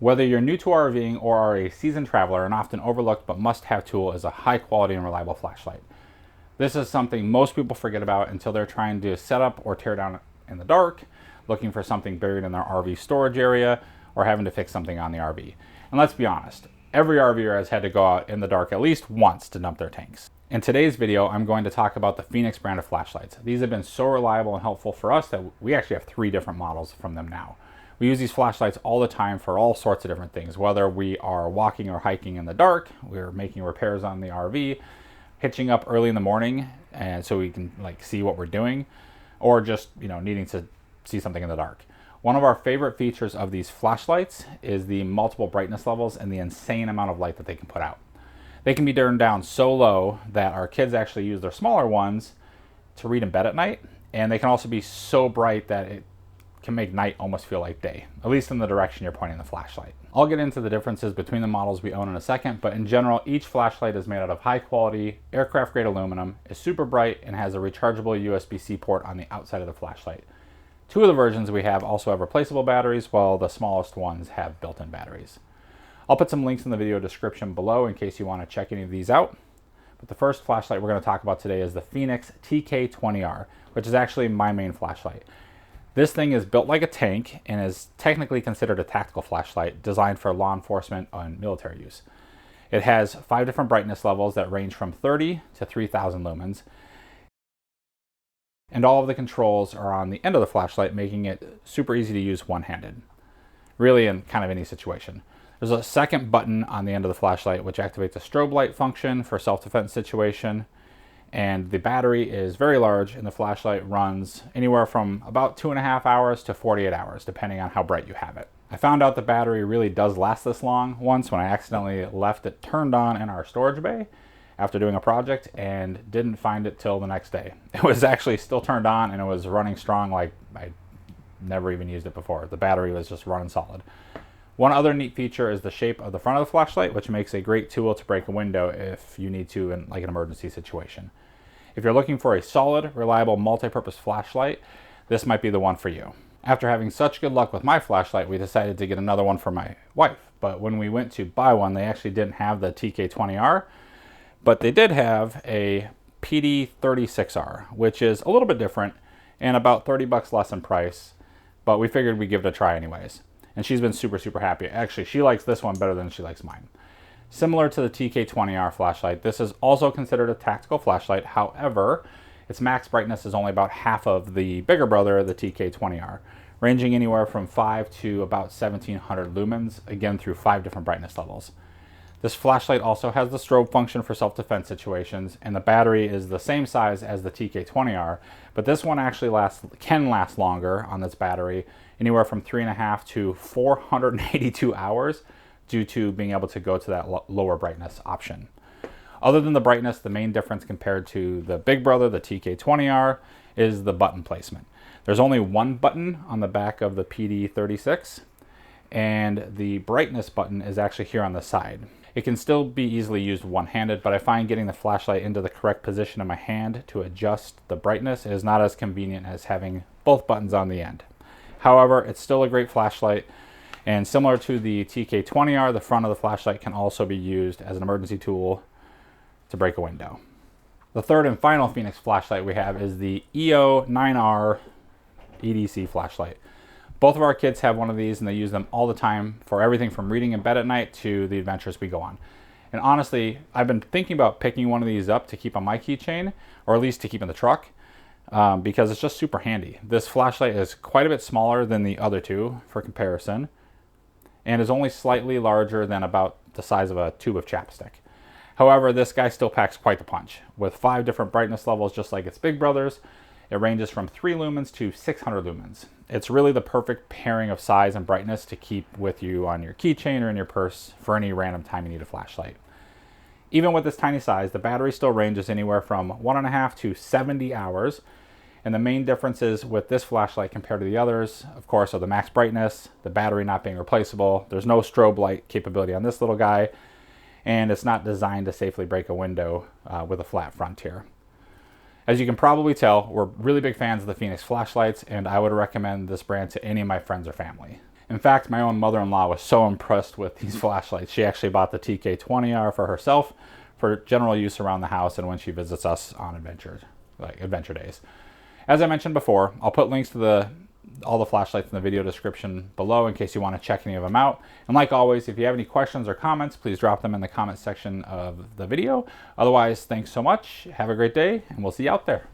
Whether you're new to RVing or are a seasoned traveler, an often overlooked but must-have tool is a high-quality and reliable flashlight. This is something most people forget about until they're trying to set up or tear down in the dark, looking for something buried in their RV storage area, or having to fix something on the RV. And let's be honest, every RVer has had to go out in the dark at least once to dump their tanks. In today's video, I'm going to talk about the Fenix brand of flashlights. These have been so reliable and helpful for us that we actually have 3 different models from them now. We use these flashlights all the time for all sorts of different things, whether we are walking or hiking in the dark, we're making repairs on the RV, hitching up early in the morning and so we can see what we're doing, or just needing to see something in the dark. One of our favorite features of these flashlights is the multiple brightness levels and the insane amount of light that they can put out. They can be turned down so low that our kids actually use their smaller ones to read in bed at night, and they can also be so bright that it can make night almost feel like day, at least in the direction you're pointing the flashlight. I'll get into the differences between the models we own in a second, but in general, each flashlight is made out of high quality, aircraft grade aluminum, is super bright, and has a rechargeable USB-C port on the outside of the flashlight. 2 of the versions we have also have replaceable batteries, while the smallest ones have built-in batteries. I'll put some links in the video description below in case you want to check any of these out. But the first flashlight we're going to talk about today is the Fenix TK20R, which is actually my main flashlight. This thing is built like a tank and is technically considered a tactical flashlight designed for law enforcement and military use. It has 5 different brightness levels that range from 30 to 3000 lumens. And all of the controls are on the end of the flashlight, making it super easy to use one-handed, really in kind of any situation. There's a second button on the end of the flashlight which activates a strobe light function for self-defense situation, and the battery is very large and the flashlight runs anywhere from about 2.5 hours to 48 hours depending on how bright you have it. I found out the battery really does last this long once when I accidentally left it turned on in our storage bay after doing a project and didn't find it till the next day. It was actually still turned on and it was running strong like I never even used it before. The battery was just running solid. One other neat feature is the shape of the front of the flashlight, which makes a great tool to break a window if you need to in an emergency situation. If you're looking for a solid, reliable, multi-purpose flashlight, this might be the one for you. After having such good luck with my flashlight, we decided to get another one for my wife. But when we went to buy one, they actually didn't have the TK20R, but they did have a PD36R, which is a little bit different and about $30 less in price, but we figured we'd give it a try anyways. And she's been super, super happy. Actually, she likes this one better than she likes mine. Similar to the TK20R flashlight, this is also considered a tactical flashlight. However, its max brightness is only about half of the bigger brother, the TK20R, ranging anywhere from 5 to about 1700 lumens, again through 5 different brightness levels. This flashlight also has the strobe function for self-defense situations, and the battery is the same size as the TK20R, but this one actually can last longer on this battery, anywhere from 3.5 to 482 hours, due to being able to go to that lower brightness option. Other than the brightness, the main difference compared to the big brother, the TK20R, is the button placement. There's only one button on the back of the PD36, and the brightness button is actually here on the side. It can still be easily used one-handed, but I find getting the flashlight into the correct position in my hand to adjust the brightness is not as convenient as having both buttons on the end. However, it's still a great flashlight, and similar to the TK20R, the front of the flashlight can also be used as an emergency tool to break a window. The third and final Fenix flashlight we have is the E09R EDC flashlight. Both of our kids have one of these and they use them all the time for everything from reading in bed at night to the adventures we go on. And honestly, I've been thinking about picking one of these up to keep on my keychain, or at least to keep in the truck, because it's just super handy. This flashlight is quite a bit smaller than the other 2 for comparison, and is only slightly larger than about the size of a tube of chapstick. However, this guy still packs quite the punch. With 5 different brightness levels just like its big brothers, it ranges from 3 lumens to 600 lumens. It's really the perfect pairing of size and brightness to keep with you on your keychain or in your purse for any random time you need a flashlight. Even with this tiny size, the battery still ranges anywhere from 1.5 to 70 hours, and the main differences with this flashlight compared to the others, of course, are the max brightness, the battery not being replaceable, there's no strobe light capability on this little guy, and it's not designed to safely break a window with a flat front here. As you can probably tell, we're really big fans of the Fenix flashlights, and I would recommend this brand to any of my friends or family. In fact, my own mother-in-law was so impressed with these flashlights. She actually bought the TK20R for herself for general use around the house and when she visits us on adventure days. As I mentioned before, I'll put links to all the flashlights in the video description below in case you want to check any of them out. And like always, if you have any questions or comments, please drop them in the comment section of the video. Otherwise, thanks so much. Have a great day, and we'll see you out there.